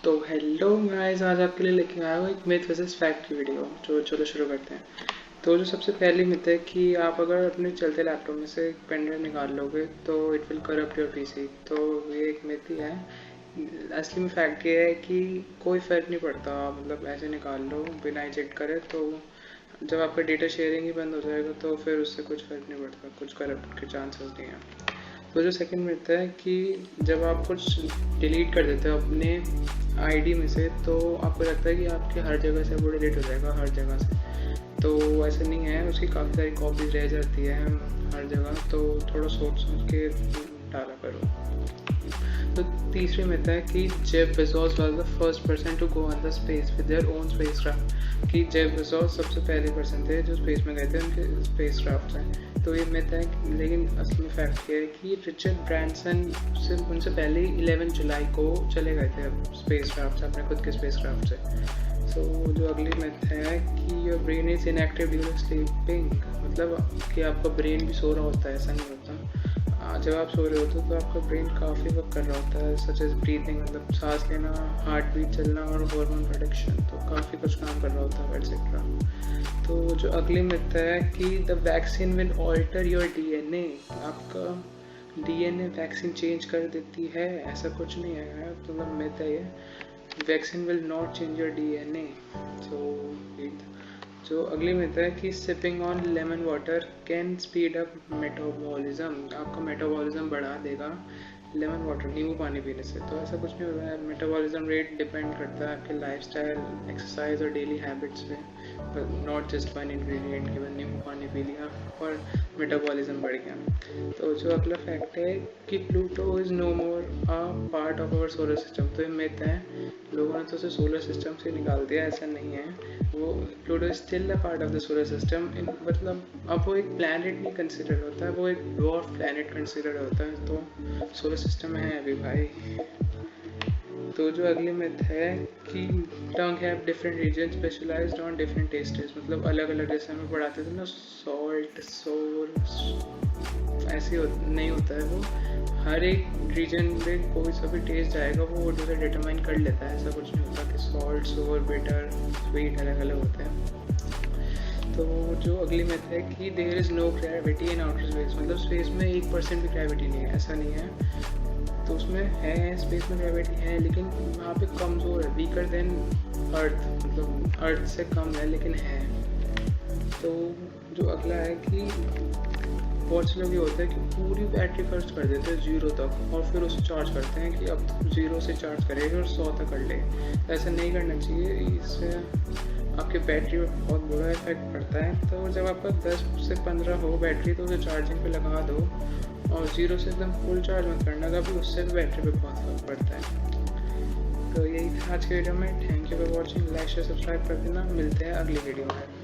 तो hello guys, आज आपके लिए लेके आया हूँ एक मिथ वर्सेस फैक्ट की वीडियो। जो चलो शुरू करते हैं। तो जो सबसे पहली मिथ है कि आप अगर अपने चलते लैपटॉप में से एक पेन ड्राइव निकाल लोगे तो it will corrupt your PC. तो ये एक मिथ ही है। असली में फैक्ट ये है कि कोई फ़र्क नहीं पड़ता, मतलब ऐसे निकाल लो बिना इजेक्ट करे, तो जब आपका डेटा शेयरिंग ही बंद हो जाएगा तो फिर उससे कुछ फ़र्क नहीं पड़ता, कुछ करप्ट के चांसेस नहीं है। तो जो सेकंड मिथ है कि जब आप कुछ डिलीट कर देते हो अपने आईडी में से तो आपको लगता है कि आपके हर जगह से वो डिलीट हो जाएगा, हर जगह से। तो ऐसा नहीं है, उसकी काफ़ी सारी कॉपीज रह जाती है हर जगह, तो थोड़ा सोच सोच के डाला करो। तो तीसरी मिथ है कि Jeff Bezos was the first person to go on the space with their own spacecraft, कि जेफ बेजोस सबसे पहले पर्सन थे जो स्पेस में गए थे उनके स्पेसक्राफ्ट से। तो ये मिथ है, लेकिन असली फैक्ट ये है कि रिचर्ड ब्रांसन से उनसे पहले 11 जुलाई को चले गए थे स्पेसक्राफ्ट से, अपने खुद के स्पेसक्राफ्ट से। सो जो अगली मिथ है कि your brain is inactive during sleeping, मतलब कि आपका ब्रेन भी सो रहा होता है, ऐसा नहीं होता। जब आप सो रहे होते हो तो आपका ब्रेन काफ़ी वर्क कर रहा होता है, सच एज ब्रीथिंग, मतलब सांस लेना, हार्ट बीट चलना और हार्मोन प्रोडक्शन, तो काफ़ी कुछ काम कर रहा होता है एक्सेट्रा। तो जो अगली मिथ है कि the vaccine will alter your DNA, आपका डीएनए वैक्सीन चेंज कर देती है, ऐसा कुछ नहीं है, मतलब मिथ है ये। Vaccine will not change your DNA. जो अगली मिथ है कि sipping on lemon water can speed up metabolism, आपका मेटाबॉलिज्म बढ़ा देगा लेमन वाटर, नींबू पानी पीने से। तो ऐसा कुछ नहीं होता है, मेटाबॉलिज्म रेट डिपेंड करता है आपके लाइफस्टाइल, एक्सरसाइज और डेली हैबिट्स पे, नॉट जस्ट वन इंग्रेडिएंट कि नींबू पानी पी लिया और मेटाबॉलिज्म बढ़ गया। तो जो अगला फैक्ट है कि Pluto is no more a part of our solar system, तो ये मिथ है, लोगों ने तो उसे सोलर सिस्टम से निकाल दिया, ऐसा नहीं है। वो Pluto is still a part of the solar system, मतलब अब वो एक प्लैनेट नहीं कंसिडर होता है, वो एक ड्वार्फ प्लैनेट कंसिडर होता है, तो सोलर सिस्टम में है अभी भाई। तो जो अगली मिथ है कि tongue have different region specialised on different tastes, मतलब अलग अलग, जैसे हमें पढ़ाते थे ना सॉल्ट, सोर, ऐसे नहीं होता है। वो हर एक रीजन में कोई सा भी टेस्ट आएगा वो जो है डिटरमाइन कर लेता है, ऐसा कुछ नहीं होता कि सॉल्ट, सोर, बिटर, स्वीट अलग अलग होते हैं। तो जो अगली मिथ है कि there is no gravity in outer space, मतलब स्पेस में 1% भी ग्रेविटी नहीं है, ऐसा नहीं है। तो उसमें है, स्पेस में ग्रेविटी है, लेकिन वहाँ पे कमज़ोर है, वीकर देन अर्थ, मतलब अर्थ से कम है, लेकिन है। तो जो अगला है कि बहुत से लोग ये होता है कि पूरी बैटरी खर्च कर देते हैं 0 तक और फिर उसे चार्ज करते हैं कि अब 0 से चार्ज करेगा और 100 तक कर ले। ऐसा नहीं करना चाहिए, इससे आपके बैटरी पर बहुत बुरा इफेक्ट पड़ता है। तो जब आपका 10 से 15 हो बैटरी तो उसे चार्जिंग पे लगा दो और 0 से एकदम फुल चार्ज मत करना, कभी उससे भी बैटरी पे बहुत फर्क पड़ता है। तो यही था आज के वीडियो में। Thank you for watching, like share subscribe कर देना, मिलते हैं अगली वीडियो में।